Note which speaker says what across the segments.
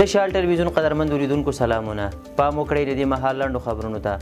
Speaker 1: د شال ټلویزیون قدرمند اوریدونکو سلامونه. پام وکړئ د دې مهال لنډو خبرونو ته.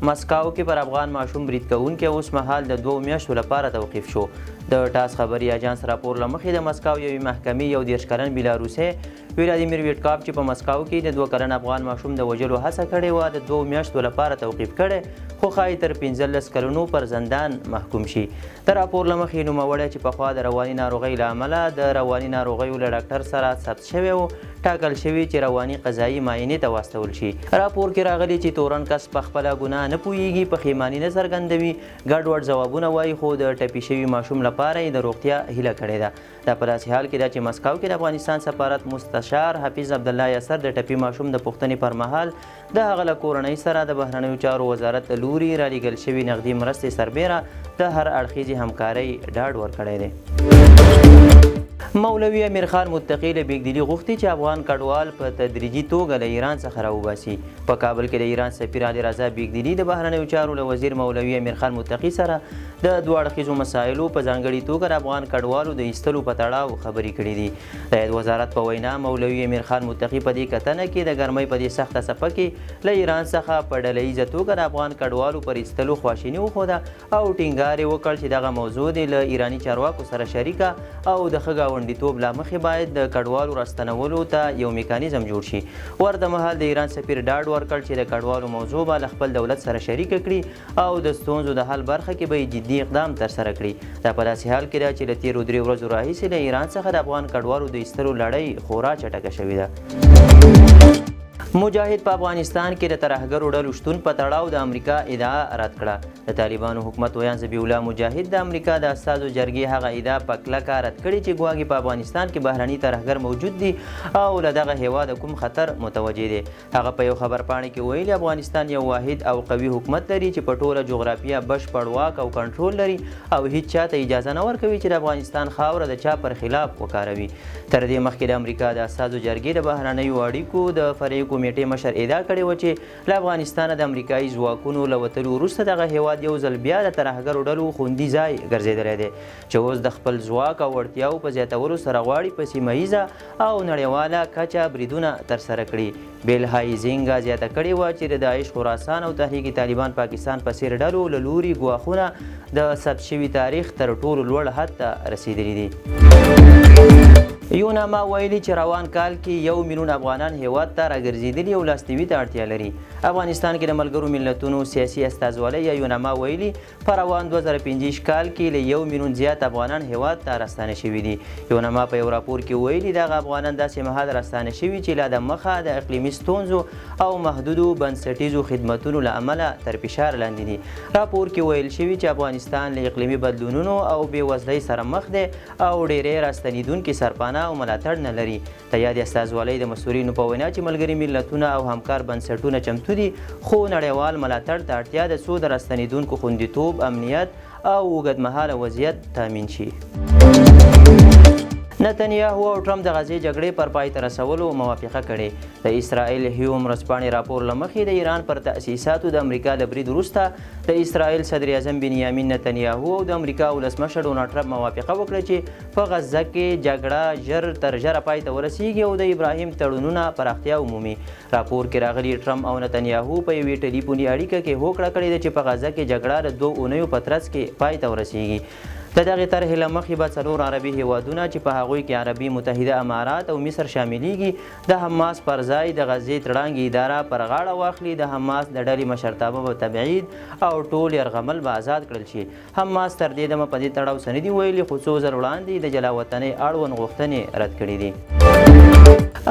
Speaker 1: مسکاو کې پر افغان ماشوم برید کوونکی اوس مهال د 2 میاشتو لپاره توقیف شو. د ټاس خبري اژانس راپور له مخې د مسکاو یوې محکمې 30 کلن بیلاروسی ولادیمیر ویټکاف چې په مسکاو کې د 2 کلن افغان ماشوم د وژلو هڅه کړې وه د 2 میاشتو لپاره توقیف کړی، خو ښایي تر 15 کلونو پر زندان محکوم شي. د راپور له مخې نوموړی چې پخوا د رواني ناروغۍ له امله د رواني ناروغیو له ډاکټر سره ثبت شوی و، ټاکل شوي چې رواني قضایي معاینې ته واستول شي. راپور کې راغلي چې تورن کس په خپله ګناه نه پوهیږي، پښیماني نه څرګندوي، ګډوډ ځوابونه وایي، خو د ټپي شوي ماشوم لپاره یې د روغتیا هیله کړې ده. دا په داسې حال کې ده چې مسکاو کې د افغانستان سفارت مستشار حفیظ عبدالله یاسر د ټپي ماشوم د پوښتنې پر مهال د هغه له کورنۍ سره د بهرنیو چارو وزارت له لوري رالیږل شوي نغدي مرستې سربیره د هر اړخیزې همکارۍ ډاډ ورکړی دی. مولوي امیر خان متقي له بیګدلي غوښتي چې افغان کډوال په تدریجي توګه له ایران څخه راوباسي. په کابل کې د ایران سفیر علي رضا بیګدلي د بهرنیو چارو له وزیر مولوي امیر خان متقي سره د 2 اړخیزو مسایلو په ځانګړي توګه د افغان کډوالو د ایستلو په تړاو خبرې کړې دي. د عاید وزارت په وینا مولوي امیر خان متقي په دې کتنه کې د ګرمۍ په دې سخته څپه کې له ایران څخه په ډله ایزه توګه د افغان کډوالو پر ایستلو خواشیني وښوده او ټینګار یې وکړ چې دغه موضوع دې له ایراني چارواکو سره شریکه او د ښه ګاونډیتوب له مخې باید د کډوالو راستنولو ته یو میکانیزم جوړ شي. ورته مهال د ایران سفیر ډاډ ورکړ چې د کډوالو موضوع به له خپل دولت سره شریکه کړي او د ستونزو د حل برخه کې به یې جدي اقدام ترسره کړي. دا په داسې حال کې ده چې له تېرو 3 ورځو راهیسې له ایران څخه د افغان کډوالو د ایستلو لړۍ خورا چټکه شوې ده. مجاهد په افغانستان کې د ترهګرو ډلو شتون په تړاو د امریکا ادعا رد کړه. د طالبانو حکومت ویان ذبیح الله مجاهد د امریکا د استازو جرګې هغه ادعا په کلکه رد کړې چې ګواکې په افغانستان کې بهرني ترهګر موجود دي او له دغه هیواده کوم خطر متوجه دی. هغه په یو خبرپاڼې کې ویلي افغانستان یو واحد او قوي حکومت لري چې په ټوله جغرافیه بشپړ واک او کنټرول لري او هیڅ چاته اجازه نه ورکوي چې د افغانستان خاوره د چا پر خلاف وکاروي. تر دې مخکې د امریکا د استازو جرګې د بهرنیو اړیکو د فرعي کمیټې مشر ادعا کړې وه چې له افغانستانه د امریکایي ځواکونو له وتلو وروسته دغه هیواد یو ځل بیا د ترهګرو ډلو خوندي ځای ګرځېدلی دی چې اوس د خپل ځواک او وړتیاو په زیاتولو سره غواړي په سیمه ییزه او نړیواله کچه بریدونه ترسره کړي. بیل هایزینګ زیاته کړې وه چې د داعش خراسان او تحریک طالبان پاکستان په څېر ډلو له لوري ګواښونه د ثبت شوي تاریخ تر ټولو لوړ حد ته رسېدلي دي. یوناما ویلي چې روان کال کې 1 میلیون افغانان هیواد ته راګرځېدلي او لاسنیوي ته اړتیا لري. افغانستان کې د ملګرو ملتونو سیاسي استازوالی یا یوناما ویلي په روان 2025 کال کې له 1 میلیون زیات افغانان هیواد ته راستانه شوي دي. یوناما په یو راپور کې ویلي دغه افغانان داسې مهال راستانه شوي چې لا د مخه د اقلیمي ستونزو او محدودو بنسټیزو خدمتونو له امله تر فشار لاندې دي. راپور کې ویل شوي چې افغانستان له اقلیمي بدلونونو او بېوزلۍ سره مخ دی او ډېری راستنېدونکي سرپانه او ملاتړ نه لري. د یادې استازوالۍ د مسؤلینو په وینا چې ملګري ملتونه او همکار بنسټونه چمتو دي، خو نړیوال ملاتړ ته اړتیا ده څو د راستنېدونکو خوندیتوب، امنیت او اوږدمهاله وضعیت تامین شي. نتنیاهو او ټرمپ د غزې جګړې پر پای ته رسولو موافقه کړې. د اسرائیل هیوم ورځپاڼې راپور له مخې د ایران پر تأسیساتو د امریکا له برید وروسته د اسرائیل صدر اعظم بنیامین نتنیاهو او د امریکا ولسمشر ډونالډ ټرمپ موافقه وکړه چې په غزه کې جګړه ژر تر ژره پای ته ورسیږي او د ابراهیم تړونونه پراختیا ومومي. راپور کې راغلي ټرمپ او نتنیاهو په یوې ټلیفوني اړیکه کې هوکړه کړې ده چې په غزه کې جګړه د 2 اونیو په ترڅ کې پای ته ورسیږي. د دغې طرحې له مخې به 4 عربي هیوادونه چې په هغوی کې عربي متحده امارات او مصر شاملیږي د حماس پر ځای د غزې تړانګې اداره پر غاړه واخلي. د حماس د ډلې مشرتابه به تبعید او ټول یرغمل به آزاد کړل شي. حماس تر دې دمه په دې تړاو څه نه دي ویلي، خو څو ځل وړاندې د جلاوطنۍ اړوند غوښتنې رد کړي دي.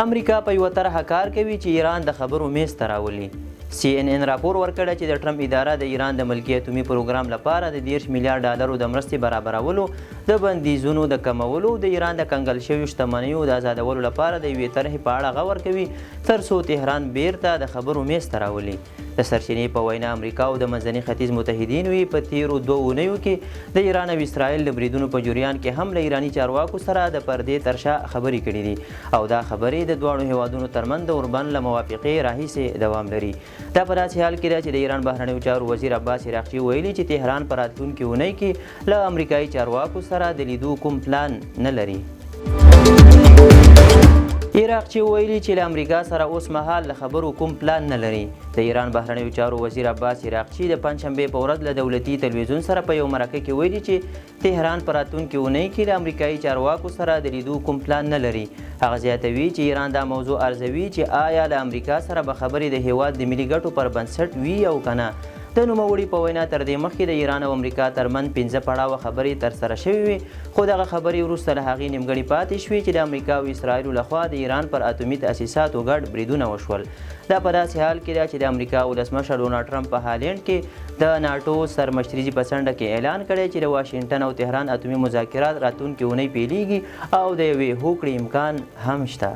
Speaker 1: امریکا په یوه طرحه کار کوي چې ایران د خبرو میز ته راولي. CNN راپور ورکړی چې د ټرمپ اداره د ایران د ملکي اتومي پروګرام لپاره د 10 میلیارډ ډالرو د مرستې برابرولو، د بندیزونو د کمولو، د ایران د کنګل شویو شتمنیو د آزادولو لپاره د یوې طرحې په اړه غور کوي تر څو تهران بیرته د خبرو میز ته راولي. د سرچینې په وینا امریکا او د منځني ختیځ متحدینو یې په تیرو 2 اونیو کې د ایران او اسرائیل د بریدونو په جریان کې هم له ایراني چارواکو سره د پردې تر شا خبرې کړي دي او دا خبرې د دواړو هیوادونو ترمنځ د اوربند له موافقې راهیسې دوام لري. دا په داسې حال کې ده چې د ایران بهرنیو چارو وزیر عباس عراقچي ویلي چې تهران په راتلونکې اونۍ کې له امریکایي چارواکو سره د لیدو کوم پلان نه لري. عراق چې ویلي چې له امریکا سره اوس مهال له خبرو کوم پلان نه لري. د ایران بهرنیو چارو وزیر عباس عراقچي د پنجشنبې په ورځ له دولتي تلویزیون سره په یو مرکه کې ویلي چې تهران په راتلونکې اونۍ کې له امریکایي چارواکو سره د لیدو کوم پلان نه لري. هغه زیاتوي چې ایران دا موضوع ارزوي چې آیا له امریکا سره به خبرې د هیواد د ملي ګټو پر بنسټ وي او که نه. د نوموړي په وینا تر دې مخکې د ایران او امریکا ترمنځ 15 پړاوه خبرې ترسره شوې وې، خو دغه خبرې وروسته له هغې نیمګړې پاتې شوې چې د امریکا او اسرائیلو لخوا د ایران پر اتومي تاسیساتو ګډ بریدونه وشول. دا په داسې حال کې ده چې د امریکا ولسمشر ډونالډ ټرمپ په هالینډ کې د ناټو سرمشري په څنډه کې اعلان کړی چې د واشنګټن او تهران اتومي مذاکرات راتلونکې اونۍ پیلیږي او د یوې هوکړې امکان هم شته.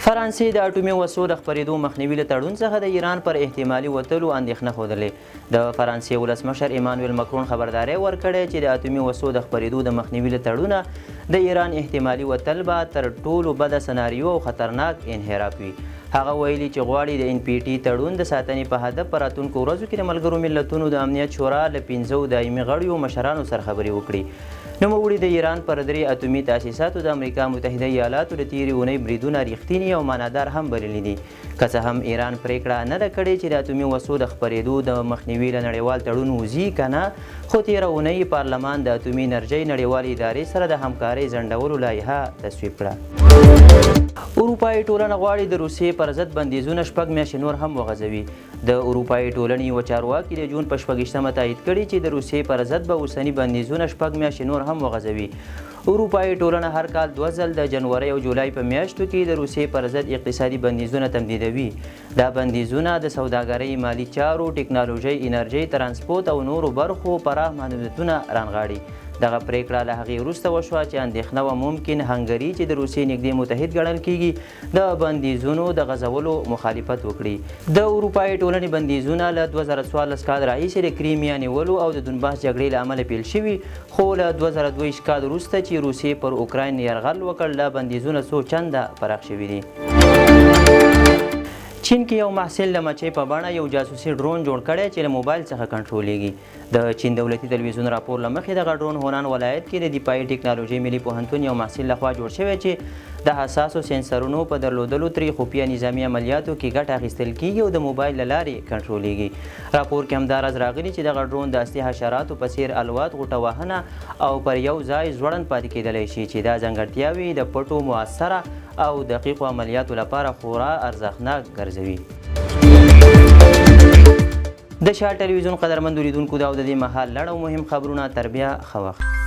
Speaker 1: فرانسې د اټومي وسلو د خپرېدو مخنیوي له تړون څخه د ایران پر احتمالي وتلو اندېښنه ښودلې. د فرانسې ولسمشر ایمانویل مکرون خبرداری ورکړې چې د اټومي وسلو د خپرېدو د مخنیوي له تړونه د ایران احتمالي وتل به تر ټولو بده سناریو او خطرناک انحراف وي. هغه ویلي چې غواړي د NPT تړون د ساتنې په هدف په راتلونکو ورځو کې د ملګرو ملتونو د امنیت شورا له 5 دایمي غړیو مشرانو سره خبرې وکړي. نوموړي د ایران پر 3 اتومي تاسیساتو د امریکا متحده ایالاتو د تیرې اونۍ بریدونه ریښتیني او معنادار هم بللي دي. که څه هم ایران پریکړه نه ده کړې چې د اتومي وسلو د خپرېدو د مخنیوي له نړیوال تړون وځي که نه، خو تیره اونۍ پارلمان د اتومي انرژۍ نړیوالې ادارې سره د همکارۍ ځنډولو لایحه تصویب کړه. اروپایي ټولنه غواړي د روسیې پر ضد بندیزونه 6 میاشتې نور هم وغځوي. د اروپایي ټولنې یوه چارواکي د جون په 26مه تایید کړي چې د روسیې پر ضد به اوسني بندیزونه 6 میاشتې نور هم وغځوي. اروپایي ټولنه هر کال 2 ځل د جنورۍ او جولای په میاشتو کې د روسیې پر ضد اقتصادي بندیزونه تمدیدوي. دا بندیزونه د سوداګرۍ، مالي چارو، ټکنالوژۍ، انرژۍ، ترانسپورت او نورو برخو پراخ محدودیتونه رانغاړي. دغه پریکړه له هغې وروسته وشوه چې اندېښنه وه ممکن هنګري چې د روسیې نږدې متحد ګڼل کیږي د بندیزونو د غځولو مخالفت وکړي. د اروپایي ټولنې بندیزونه له 2014 کال راهیسې د کریمیا نیولو او د دونباس جګړې له امله پیل شوي، خو له 2022 کال وروسته چې روسیې پر اوکراین یرغل وکړ له بندیزونه څو چنده پراخ شوي دي. چین کې یو محصل د مچۍ په بڼه یو جاسوسي ډرون جوړ کړی چې له موبایل څخه کنټرولېږي. د چین دولتي تلویزیون راپور له مخې دغه ډرون هونان ولایت کې د دفاعي ټکنالوژۍ ملي پوهنتون یو محصل لخوا جوړ شوی چې د حساسو سینسرونو په درلودلو ترې خفیه نظامي عملیاتو کې ګټه اخیستل کیږي او د موبایل له لارې کنټرولېږي. راپور کې همداراز راغلي چې دغه ډرون د اصلي حشراتو په څیر الوت، غوټه وهنه او پر یو ځای ځوړند پاتې کیدلی شي چې دا ځانګړتیاوې د پټو، مؤثره او دقیقو عملیاتو لپاره خورا ارزښتناک ګرځوي. د شاه ټلویزیون قدرمندو لیدونکو دا او د دې مهال لړ او مهم خبرونه تر بیا ښه وخت.